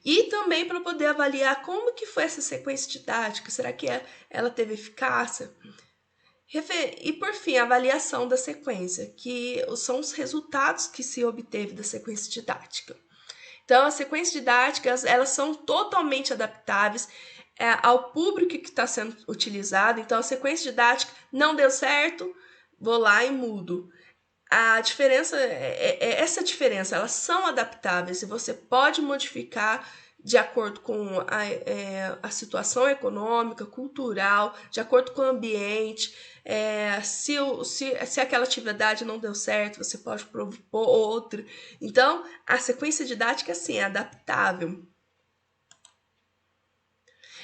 E também para poder avaliar como que foi essa sequência didática, será que ela teve eficácia? E por fim, a avaliação da sequência, que são os resultados que se obteve da sequência didática. Então, as sequências didáticas, elas são totalmente adaptáveis ao público que está sendo utilizado. Então, a sequência didática não deu certo, vou lá e mudo. A diferença essa diferença, elas são adaptáveis e você pode modificar de acordo com a situação econômica, cultural, de acordo com o ambiente. Se aquela atividade não deu certo, você pode propor outra. Então, a sequência didática, sim, é adaptável.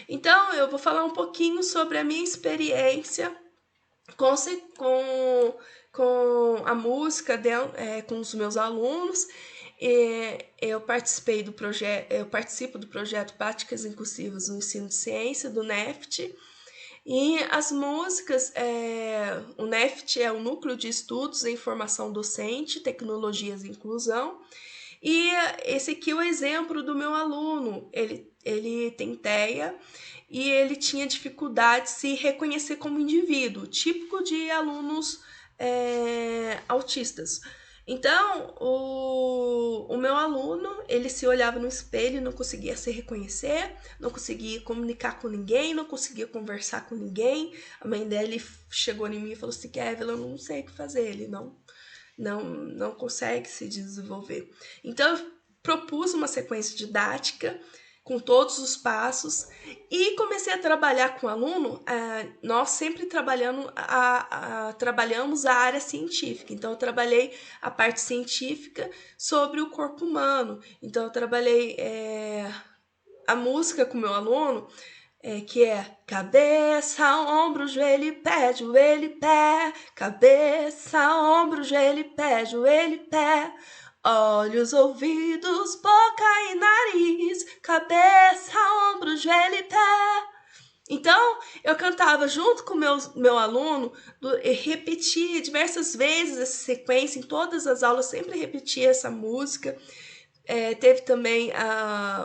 Então, eu vou falar um pouquinho sobre a minha experiência com a música, com os meus alunos. Eu participo do projeto Práticas Incursivas no Ensino de Ciência, do NEFT. E as músicas, o NEFT é o Núcleo de Estudos em Formação Docente, Tecnologias e Inclusão. E esse aqui é o exemplo do meu aluno. Ele tem TEA e ele tinha dificuldade de se reconhecer como indivíduo, típico de alunos autistas. Então, o meu aluno, ele se olhava no espelho, não conseguia se reconhecer, não conseguia comunicar com ninguém, não conseguia conversar com ninguém. A mãe dele chegou em mim e falou assim, Kevin, eu não sei o que fazer, ele não consegue se desenvolver. Então, eu propus uma sequência didática com todos os passos e comecei a trabalhar com o aluno. Nós sempre trabalhamos a área científica. Então, eu trabalhei a parte científica sobre o corpo humano. Então, eu trabalhei a música com o meu aluno, que é cabeça, ombro, joelho e pé, cabeça, ombro, joelho e pé, olhos, ouvidos, boca e nariz, cabeça, ombro, joelho e pé. Então, eu cantava junto com o meu aluno, repetia diversas vezes essa sequência, em todas as aulas sempre repetia essa música. Teve também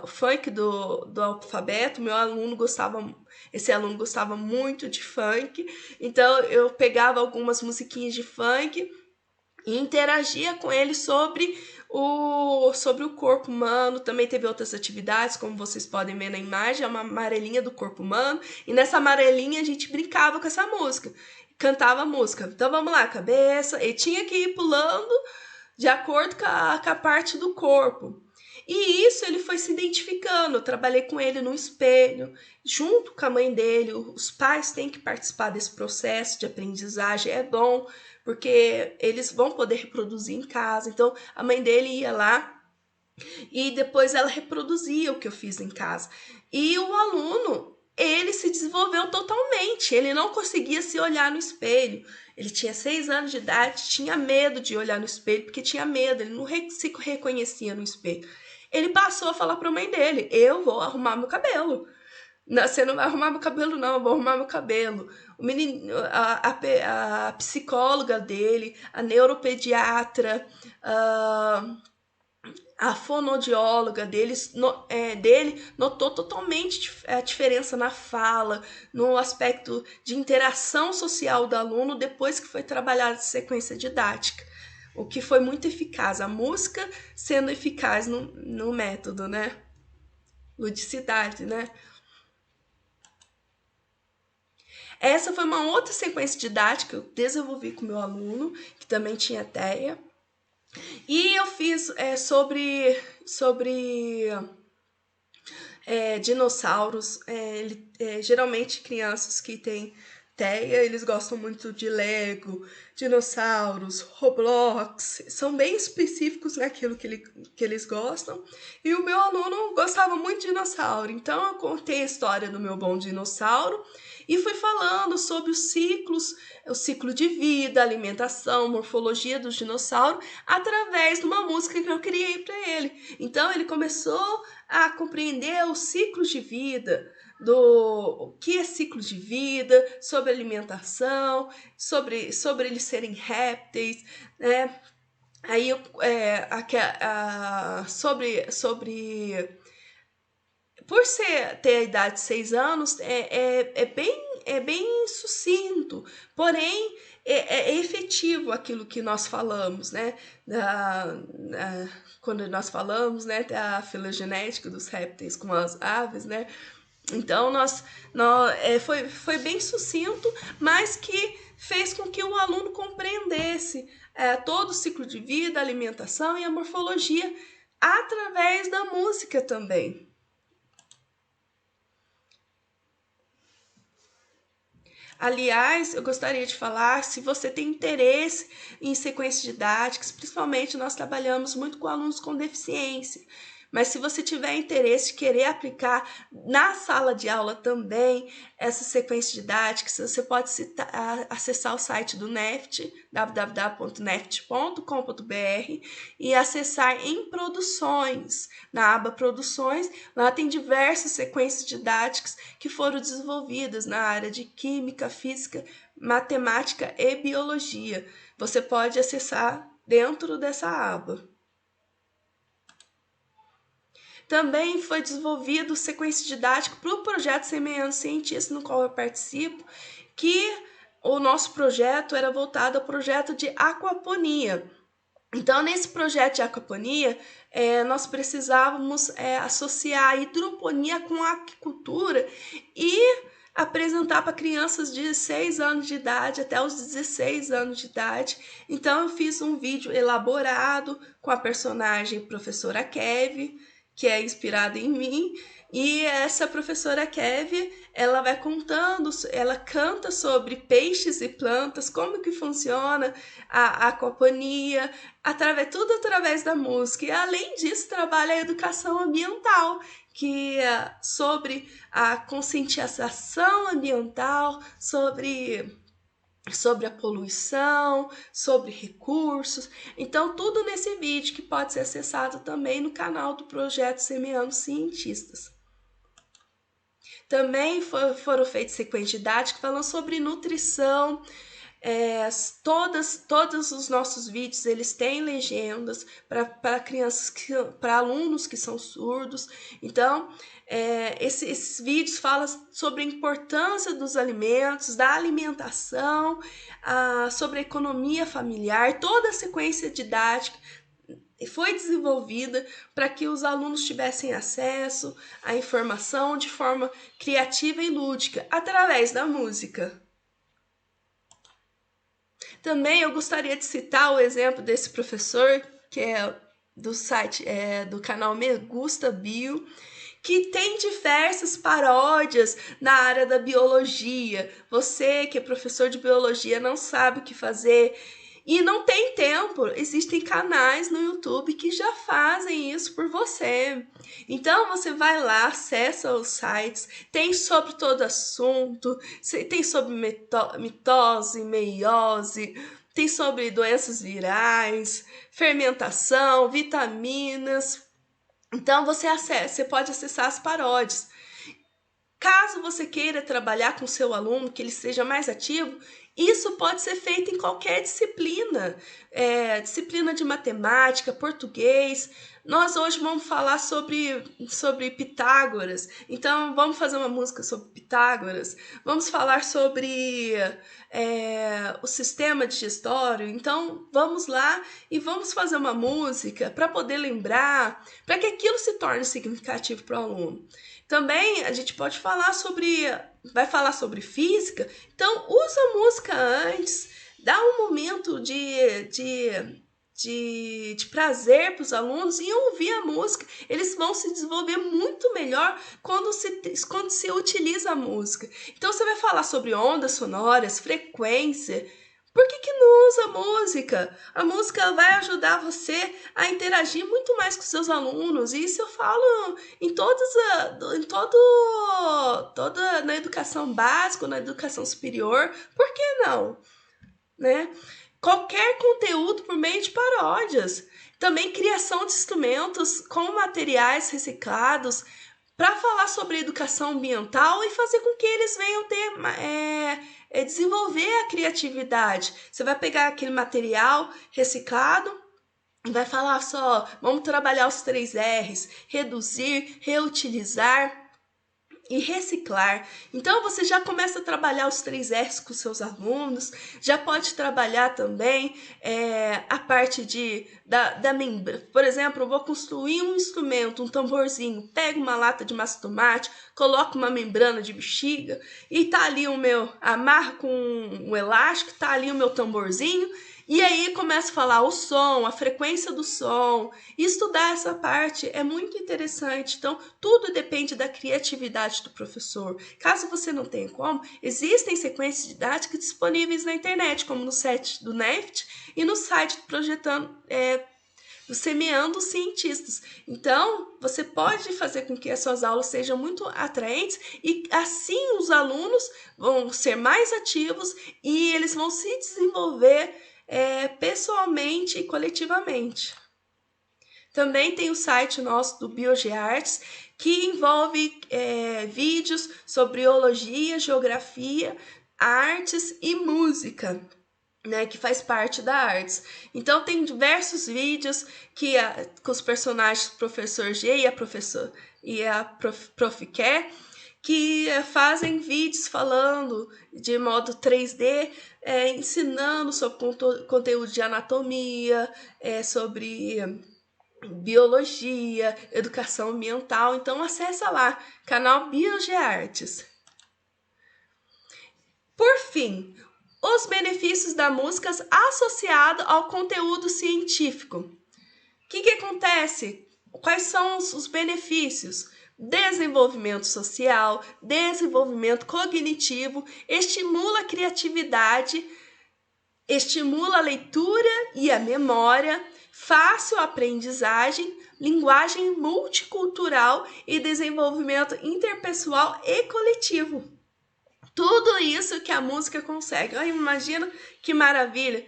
o funk do alfabeto. Esse aluno gostava muito de funk, então eu pegava algumas musiquinhas de funk e interagia com ele sobre o corpo humano. Também teve outras atividades, como vocês podem ver na imagem, é uma amarelinha do corpo humano, e nessa amarelinha a gente brincava com essa música, cantava a música. Então vamos lá, cabeça, e tinha que ir pulando de acordo com a parte do corpo. E isso ele foi se identificando. Eu trabalhei com ele no espelho, junto com a mãe dele. Os pais têm que participar desse processo de aprendizagem, é bom, porque eles vão poder reproduzir em casa. Então, a mãe dele ia lá e depois ela reproduzia o que eu fiz em casa. E o aluno, ele se desenvolveu totalmente. Ele não conseguia se olhar no espelho. Ele tinha 6 anos de idade, tinha medo de olhar no espelho, porque tinha medo, ele não se reconhecia no espelho. Ele passou a falar para a mãe dele, eu vou arrumar meu cabelo. Não, você não vai arrumar meu cabelo, não, eu vou arrumar meu cabelo. O menino, a psicóloga dele, a neuropediatra, a fonoaudióloga dele notou totalmente a diferença na fala, no aspecto de interação social do aluno depois que foi trabalhada a sequência didática, o que foi muito eficaz, a música sendo eficaz no método, né? Ludicidade, né? Essa foi uma outra sequência didática que eu desenvolvi com o meu aluno, que também tinha TEA. E eu fiz sobre dinossauros. Geralmente crianças que têm TEA, eles gostam muito de Lego, dinossauros, Roblox, são bem específicos naquilo que eles gostam. E o meu aluno gostava muito de dinossauro, então eu contei a história do meu bom dinossauro e fui falando sobre os ciclos, o ciclo de vida, alimentação, morfologia dos dinossauros, através de uma música que eu criei para ele. Então ele começou a compreender os ciclos de vida, o que é ciclo de vida, sobre alimentação, sobre eles serem répteis, né? Aí por ter a idade de 6 anos, é bem sucinto, porém é efetivo aquilo que nós falamos, né? Quando nós falamos, né, da filogenética dos répteis com as aves, né? Então, foi bem sucinto, mas que fez com que o aluno compreendesse todo o ciclo de vida, a alimentação e a morfologia através da música também. Aliás, eu gostaria de falar, se você tem interesse em sequências didáticas, principalmente nós trabalhamos muito com alunos com deficiência, mas se você tiver interesse de querer aplicar na sala de aula também essas sequências didáticas, você pode acessar o site do NEFT, www.neft.com.br, e acessar em produções, na aba produções. Lá tem diversas sequências didáticas que foram desenvolvidas na área de química, física, matemática e biologia. Você pode acessar dentro dessa aba. Também foi desenvolvido sequência didática para o projeto Semeando Cientista, no qual eu participo, que o nosso projeto era voltado ao projeto de aquaponia. Então, nesse projeto de aquaponia, nós precisávamos associar a hidroponia com a aquicultura e apresentar para crianças de 6 anos de idade até os 16 anos de idade. Então, eu fiz um vídeo elaborado com a personagem professora Kev, que é inspirada em mim, e essa professora Kev, ela vai contando, ela canta sobre peixes e plantas, como que funciona a aquaponia, tudo através da música. E além disso, trabalha a educação ambiental, que é sobre a conscientização ambiental, sobre a poluição, sobre recursos. Então, tudo nesse vídeo que pode ser acessado também no canal do Projeto Semeando Cientistas. Também foram feitas sequências didáticas falando sobre nutrição. Todos os nossos vídeos eles têm legendas para crianças, para alunos que são surdos. Então, esses vídeos falam sobre a importância dos alimentos, da alimentação, sobre a economia familiar. Toda a sequência didática foi desenvolvida para que os alunos tivessem acesso à informação de forma criativa e lúdica, através da música. Também eu gostaria de citar o exemplo desse professor, que é do site, do canal Me Gusta Bio, que tem diversas paródias na área da biologia. Você que é professor de biologia não sabe o que fazer e não tem tempo, existem canais no YouTube que já fazem isso por você. Então você vai lá, acessa os sites, tem sobre todo assunto, tem sobre mitose, meiose, tem sobre doenças virais, fermentação, vitaminas. Então você pode acessar as paródias. Caso você queira trabalhar com seu aluno, que ele seja mais ativo, isso pode ser feito em qualquer disciplina, disciplina de matemática, português. Nós hoje vamos falar sobre Pitágoras, então vamos fazer uma música sobre Pitágoras. Vamos falar sobre o sistema digestório, então vamos lá e vamos fazer uma música para poder lembrar, para que aquilo se torne significativo para o aluno. Também a gente pode vai falar sobre física, então usa a música antes, dá um momento de de prazer para os alunos em ouvir a música. Eles vão se desenvolver muito melhor quando se utiliza a música. Então, você vai falar sobre ondas sonoras, frequência. Por que não usa música? A música vai ajudar você a interagir muito mais com seus alunos. E isso eu falo na educação básica, na educação superior. Por que não? Né? Qualquer conteúdo por meio de paródias. Também criação de instrumentos com materiais reciclados para falar sobre educação ambiental e fazer com que eles venham ter desenvolver a criatividade. Você vai pegar aquele material reciclado e vai falar só, vamos trabalhar os 3 R's, reduzir, reutilizar e reciclar. Então, você já começa a trabalhar os 3 R's com seus alunos, já pode trabalhar também a parte da membrana. Por exemplo, eu vou construir um instrumento, um tamborzinho, pego uma lata de massa de tomate, coloco uma membrana de bexiga e tá ali amarro com um elástico, tá ali o meu tamborzinho. E aí começa a falar o som, a frequência do som, e estudar essa parte é muito interessante. Então, tudo depende da criatividade do professor. Caso você não tenha como, existem sequências didáticas disponíveis na internet, como no site do NEFT e no site do Semeando Cientistas. Então, você pode fazer com que as suas aulas sejam muito atraentes e assim os alunos vão ser mais ativos e eles vão se desenvolver pessoalmente e coletivamente. Também tem o site nosso do BioGeArtes, que envolve vídeos sobre biologia, geografia, artes e música, né, que faz parte da artes. Então tem diversos vídeos com os personagens Professor G e a Prof. Ké, que fazem vídeos falando de modo 3D, ensinando sobre conteúdo de anatomia, sobre biologia, educação ambiental. Então acessa lá, canal BioGeArtes. Por fim, os benefícios da música associados ao conteúdo científico. O que acontece? Quais são os benefícios? Desenvolvimento social, desenvolvimento cognitivo, estimula a criatividade, estimula a leitura e a memória, fácil aprendizagem, linguagem multicultural e desenvolvimento interpessoal e coletivo. Tudo isso que a música consegue. Imagina que maravilha!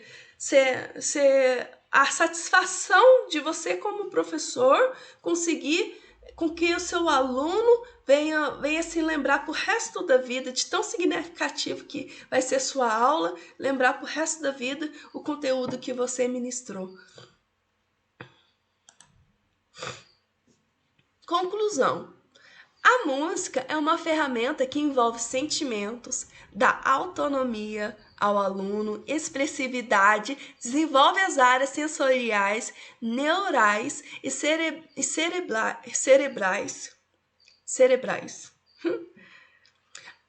A satisfação de você como professor conseguir com que o seu aluno venha se lembrar pro resto da vida, de tão significativo que vai ser sua aula, lembrar pro resto da vida o conteúdo que você ministrou. Conclusão. A música é uma ferramenta que envolve sentimentos, dá autonomia ao aluno, expressividade, desenvolve as áreas sensoriais, neurais e cerebrais.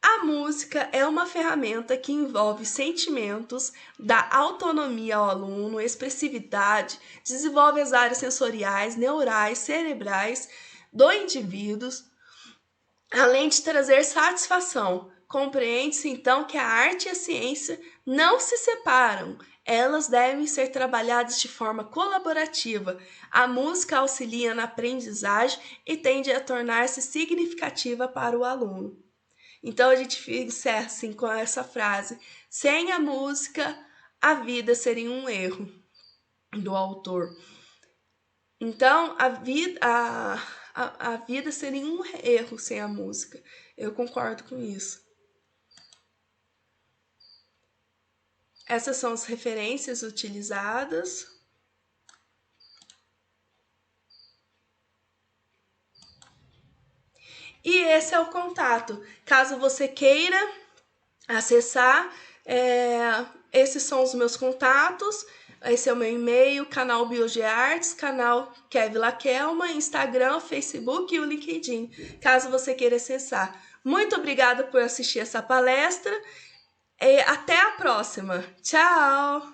A música é uma ferramenta que envolve sentimentos, dá autonomia ao aluno, expressividade, desenvolve as áreas sensoriais, neurais, cerebrais do indivíduo, além de trazer satisfação. Compreende-se, então, que a arte e a ciência não se separam. Elas devem ser trabalhadas de forma colaborativa. A música auxilia na aprendizagem e tende a tornar-se significativa para o aluno. Então, a gente encerra assim com essa frase: sem a música, a vida seria um erro, do autor. Então, a vida seria um erro sem a música. Eu concordo com isso. Essas são as referências utilizadas. E esse é o contato. Caso você queira acessar, esses são os meus contatos. Esse é o meu e-mail, canal BioGeArtes, canal Kevila Kelma, Instagram, Facebook e o LinkedIn, caso você queira acessar. Muito obrigada por assistir essa palestra. Até a próxima. Tchau!